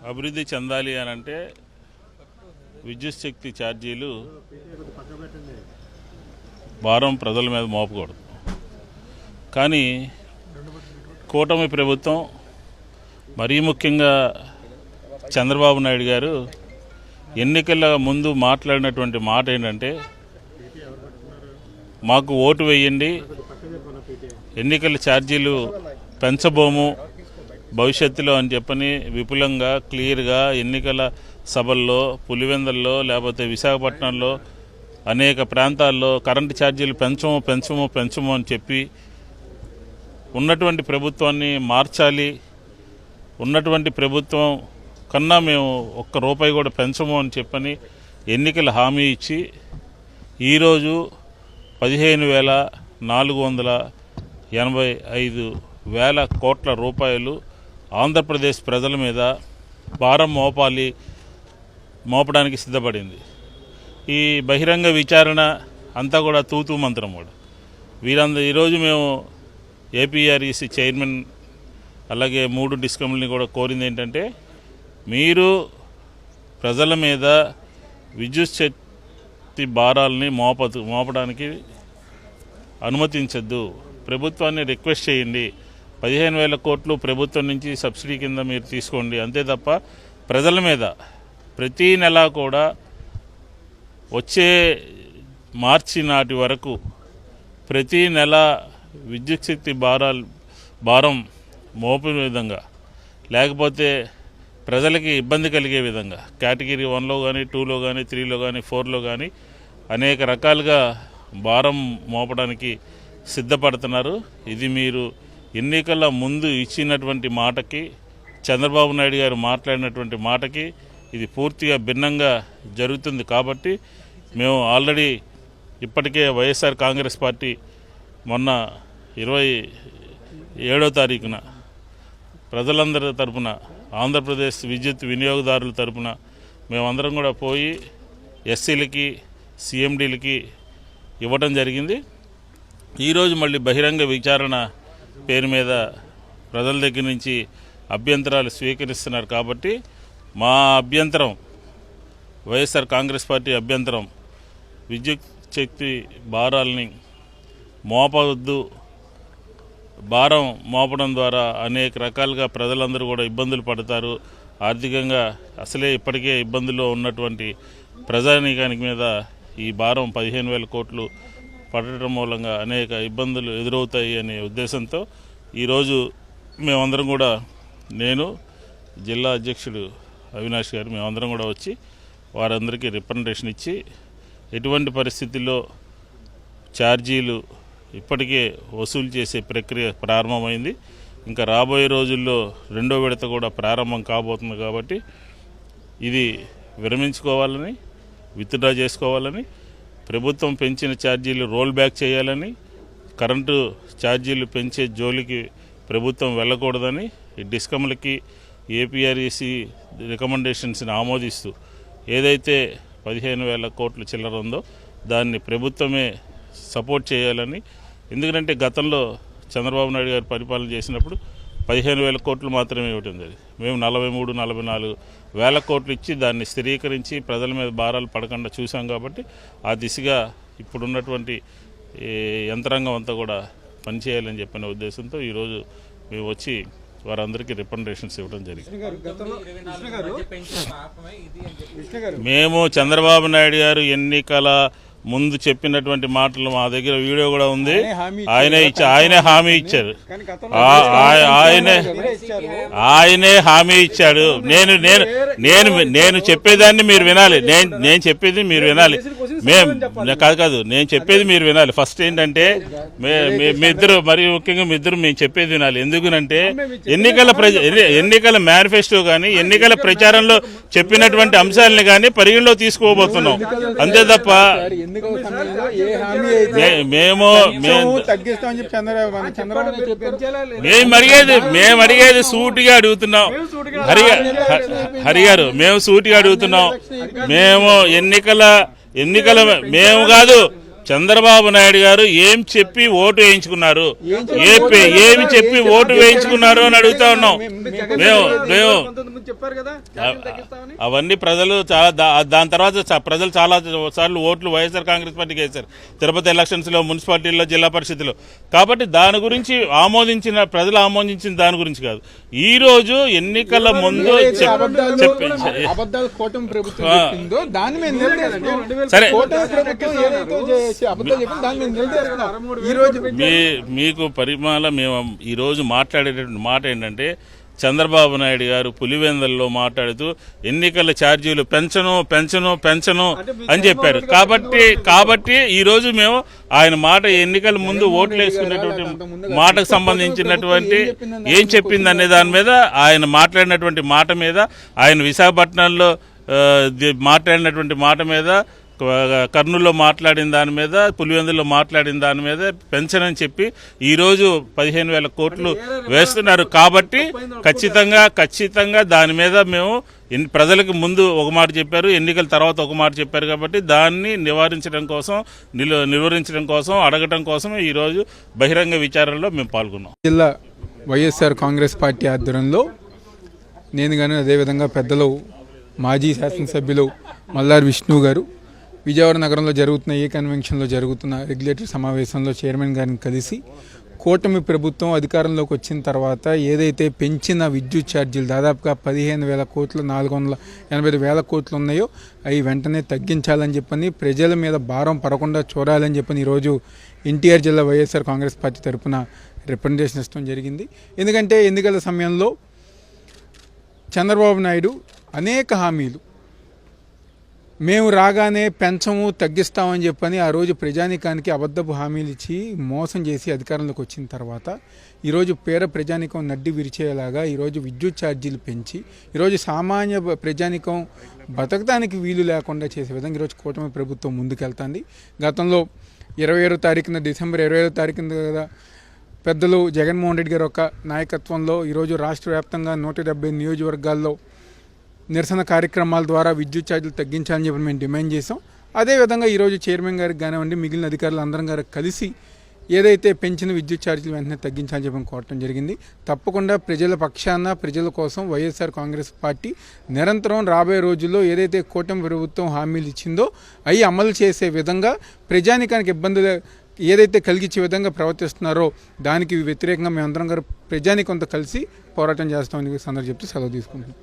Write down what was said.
అభివృద్ధి చెందాలి అని అంటే విద్యుత్ శక్తి ఛార్జీలు భారం ప్రజల మీద మోపకూడదు. కానీ కూటమి ప్రభుత్వం మరీ ముఖ్యంగా చంద్రబాబు నాయుడు గారు ఎన్నికల ముందు మాట్లాడినటువంటి మాట ఏంటంటే, మాకు ఓటు వేయండి, ఎన్నికల ఛార్జీలు పెంచబోము భవిష్యత్తులో అని చెప్పని విపులంగా క్లియర్గా ఎన్నికల సభల్లో, పులివెందల్లో, లేకపోతే విశాఖపట్నంలో అనేక ప్రాంతాల్లో కరెంటు ఛార్జీలు పెంచము అని చెప్పి ఉన్నటువంటి ప్రభుత్వాన్ని మార్చాలి, ఉన్నటువంటి ప్రభుత్వం కన్నా మేము ఒక్క రూపాయి కూడా పెంచము అని చెప్పని ఎన్నికల హామీ ఇచ్చి ఈరోజు 15,485 కోట్ల రూపాయలు ఆంధ్రప్రదేశ్ ప్రజల మీద భారం మోపడానికి సిద్ధపడింది. ఈ బహిరంగ విచారణ అంతా కూడా తూతూ మంత్రం కూడా. ఈరోజు మేము ఏపీఆర్ఈసీ చైర్మన్ అలాగే 3 డిస్కమ్లని కూడా కోరింది ఏంటంటే, మీరు ప్రజల మీద విద్యుత్ శక్తి భారాలని మోపడానికి అనుమతించద్దు. ప్రభుత్వాన్ని రిక్వెస్ట్ చేయండి, 15,000 కోట్లు ప్రభుత్వం నుంచి సబ్సిడీ కింద మీరు తీసుకోండి, అంతే తప్ప ప్రజల మీద ప్రతీ నెల కూడా వచ్చే మార్చి నాటి వరకు ప్రతీ నెల విద్యుత్ శక్తి భారం మోపిన విధంగా, లేకపోతే ప్రజలకి ఇబ్బంది కలిగే విధంగా కేటగిరీ 1లో కానీ 2లో కానీ 3లో కానీ 4లో కానీ అనేక రకాలుగా భారం మోపడానికి సిద్ధపడుతున్నారు. ఇది మీరు ఎన్నికల ముందు ఇచ్చినటువంటి మాటకి, చంద్రబాబు నాయుడు గారు మాట్లాడినటువంటి మాటకి ఇది పూర్తిగా భిన్నంగా జరుగుతుంది. కాబట్టి మేము ఆల్రెడీ ఇప్పటికే వైఎస్ఆర్ కాంగ్రెస్ పార్టీ మొన్న 27వ తారీఖున ప్రజలందరి తరపున, ఆంధ్రప్రదేశ్ విద్యుత్ వినియోగదారుల తరపున మేమందరం కూడా పోయి ఎస్సీలకి, సిఎండీలకి ఇవ్వడం జరిగింది. ఈరోజు మళ్ళీ బహిరంగ విచారణ పేరు మీద ప్రజల దగ్గర నుంచి అభ్యంతరాలు స్వీకరిస్తున్నారు. కాబట్టి మా అభ్యంతరం, వైఎస్ఆర్ కాంగ్రెస్ పార్టీ అభ్యంతరం, విద్యుత్ శక్తి భారాలని మోపవద్దు. భారం మోపడం ద్వారా అనేక రకాలుగా ప్రజలందరూ కూడా ఇబ్బందులు పడతారు. ఆర్థికంగా అసలే ఇప్పటికే ఇబ్బందుల్లో ఉన్నటువంటి ప్రజానీకానికి మీద ఈ భారం 15,000 కోట్లు పడటం మూలంగా అనేక ఇబ్బందులు ఎదురవుతాయి అనే ఉద్దేశంతో ఈరోజు మేమందరం కూడా, నేను, జిల్లా అధ్యక్షుడు అవినాష్ గారు, మేమందరం కూడా వచ్చి వారందరికీ రిప్రజెంటేషన్ ఇచ్చి ఎటువంటి పరిస్థితుల్లో ఛార్జీలు ఇప్పటికే వసూలు చేసే ప్రక్రియ ప్రారంభమైంది. ఇంకా రాబోయే రోజుల్లో 2వ విడత కూడా ప్రారంభం కాబోతుంది. కాబట్టి ఇది విరమించుకోవాలని, విత్డ్రా చేసుకోవాలని, ప్రభుత్వం పెంచిన ఛార్జీలు రోల్ బ్యాక్ చేయాలని, కరెంటు ఛార్జీలు పెంచే జోలికి ప్రభుత్వం వెళ్ళకూడదని, ఈ డిస్కమ్లకి ఏపీఆర్ఈసీ రికమెండేషన్స్ని ఆమోదిస్తూ ఏదైతే 15,000 కోట్ల చిల్లర ఉందో దాన్ని ప్రభుత్వమే సపోర్ట్ చేయాలని. ఎందుకంటే గతంలో చంద్రబాబు నాయుడు గారు పరిపాలన చేసినప్పుడు 15,000 కోట్లు మాత్రమే ఇవ్వటం జరిగింది. మేము 43-44 కోట్లు ఇచ్చి దాన్ని స్థిరీకరించి ప్రజల మీద భారాలు పడకుండా చూసాం. కాబట్టి ఆ దిశగా ఇప్పుడున్నటువంటి యంత్రాంగం అంతా కూడా పనిచేయాలని చెప్పిన ఉద్దేశంతో ఈరోజు మేము వచ్చి వారందరికీ రికమెండేషన్స్ ఇవ్వడం జరిగింది. మేము చంద్రబాబు నాయుడు గారు ఎన్నికల ముందు చెప్పినటువంటి మాటలు మా దగ్గర వీడియో కూడా ఉంది. ఆయనే హామీ ఇచ్చారు. ఆయనే హామీ ఇచ్చాడు. నేను చెప్పేదాన్ని మీరు వినాలి. నేను చెప్పేది మీరు వినాలి. కాదు నేను చెప్పేది మీరు వినాలి. ఫస్ట్ ఏంటంటే మీ ఇద్దరు, మరియు ముఖ్యంగా మీ ఇద్దరు మేము చెప్పేది వినాలి. ఎందుకనంటే ఎన్నికల మేనిఫెస్టో కానీ ఎన్నికల ప్రచారంలో చెప్పినటువంటి అంశాలని కానీ పరిగణలో తీసుకోబోతున్నాం. అంతే తప్ప మేము అడిగేది సూటిగా అడుగుతున్నాం. హరిగారు, మేము సూటిగా అడుగుతున్నాం. మేము ఎన్నికల మేము కాదు, చంద్రబాబు నాయుడు గారు ఏం చెప్పి ఓటు వేయించుకున్నారు, ఏమి చెప్పి ఓటు వేయించుకున్నారు అని అడుగుతా ఉన్నాం మేము. అవన్నీ ప్రజలు దాని తర్వాత ప్రజలు చాలా సార్లు ఓట్లు వైఎస్ఆర్ కాంగ్రెస్ పార్టీకి వేశారు, తిరుపతి ఎలక్షన్స్ లో, మున్సిపాలిటీలో, జిల్లా పరిషత్లో. కాబట్టి దాని గురించి ప్రజలు ఆమోదించిన దాని గురించి కాదు. ఈ రోజు ఎన్నికల ముందు సరే మీకు పరిమాణ మేము ఈరోజు మాట్లాడేటటువంటి మాట ఏంటంటే, చంద్రబాబు నాయుడు గారు పులివెందుల్లో మాట్లాడుతూ ఎన్నికల ఛార్జీలు పెంచను అని చెప్పారు. కాబట్టి ఈ రోజు మేము ఆయన మాట ఎన్నికల ముందు ఓట్లు వేసుకునేటువంటి మాటకు సంబంధించినటువంటి ఏం చెప్పింది అనే దాని మీద, ఆయన మాట్లాడినటువంటి మాట మీద, ఆయన విశాఖపట్నంలో మాట్లాడినటువంటి మాట మీద, కర్నూలులో మాట్లాడిన దాని మీద, పులివెందులో మాట్లాడిన దాని మీద పెన్షన్ అని చెప్పి ఈరోజు 15,000 కోట్లు వేస్తున్నారు. కాబట్టి ఖచ్చితంగా దాని మీద మేము ప్రజలకు ముందు ఒక మాట చెప్పారు, ఎన్నికల తర్వాత ఒక మాట చెప్పారు. కాబట్టి దాన్ని నివారించడం కోసం అడగటం కోసం ఈరోజు బహిరంగ విచారణలో మేము పాల్గొన్నాం. జిల్లా వైఎస్ఆర్ కాంగ్రెస్ పార్టీ ఆధ్వర్యంలో నేను కానీ, అదేవిధంగా పెద్దలు మాజీ శాసనసభ్యులు మల్లారి విష్ణు గారు విజయవాడ నగరంలో జరుగుతున్న ఏ కన్వెన్షన్లో జరుగుతున్న రెగ్యులేటరీ సమావేశంలో చైర్మన్ గారిని కలిసి, కూటమి ప్రభుత్వం అధికారంలోకి వచ్చిన తర్వాత ఏదైతే పెంచిన విద్యుత్ ఛార్జీలు దాదాపుగా 15,000 కోట్లు, 485,000 కోట్లు ఉన్నాయో అవి వెంటనే తగ్గించాలని చెప్పని, ప్రజల మీద భారం పడకుండా చూడాలని చెప్పని ఈరోజు ఎన్టీఆర్ జిల్లా వైఎస్ఆర్ కాంగ్రెస్ పార్టీ తరఫున రిప్రజెంటేషన్ ఇవ్వడం జరిగింది. ఎందుకంటే ఎన్నికల సమయంలో చంద్రబాబు నాయుడు అనేక హామీలు, మేము రాగానే పెంచము తగ్గిస్తామని చెప్పని ఆ రోజు ప్రజానీకానికి అబద్ధపు హామీలు ఇచ్చి మోసం చేసి అధికారంలోకి వచ్చిన తర్వాత ఈరోజు పేద ప్రజానీకం నడ్డి విరిచేలాగా ఈరోజు విద్యుత్ ఛార్జీలు పెంచి ఈరోజు సామాన్య ప్రజానీకం బతకడానికి వీలు లేకుండా చేసే విధంగా ఈరోజు కూటమి ప్రభుత్వం ముందుకెళ్తుంది. గతంలో 27వ తారీఖున, డిసెంబర్ 27వ తారీఖున కదా పెద్దలు జగన్మోహన్ రెడ్డి గారి యొక్క నాయకత్వంలో ఈరోజు రాష్ట్ర వ్యాప్తంగా 170 నియోజకవర్గాల్లో నిరసన కార్యక్రమాల ద్వారా విద్యుత్ ఛార్జీలు తగ్గించాలని చెప్పి మేము డిమాండ్ చేసాం. అదేవిధంగా ఈరోజు చైర్మన్ గారికి కానివ్వండి, మిగిలిన అధికారులు అందరం గారికి కలిసి ఏదైతే పెంచిన విద్యుత్ ఛార్జీలు వెంటనే తగ్గించాలని చెప్పి కోరటం జరిగింది. తప్పకుండా ప్రజల పక్షాన, ప్రజల కోసం వైఎస్ఆర్ కాంగ్రెస్ పార్టీ నిరంతరం రాబోయే రోజుల్లో ఏదైతే కూటమి ప్రభుత్వం హామీలు ఇచ్చిందో అవి అమలు చేసే విధంగా, ప్రజానికానికి ఇబ్బందులు ఏదైతే కలిగించే విధంగా ప్రవర్తిస్తున్నారో దానికి వ్యతిరేకంగా మేమందరం గారు ప్రజానికంతో కలిసి పోరాటం చేస్తామని సందర్భం చెప్తూ సెలవు తీసుకుంటున్నాం.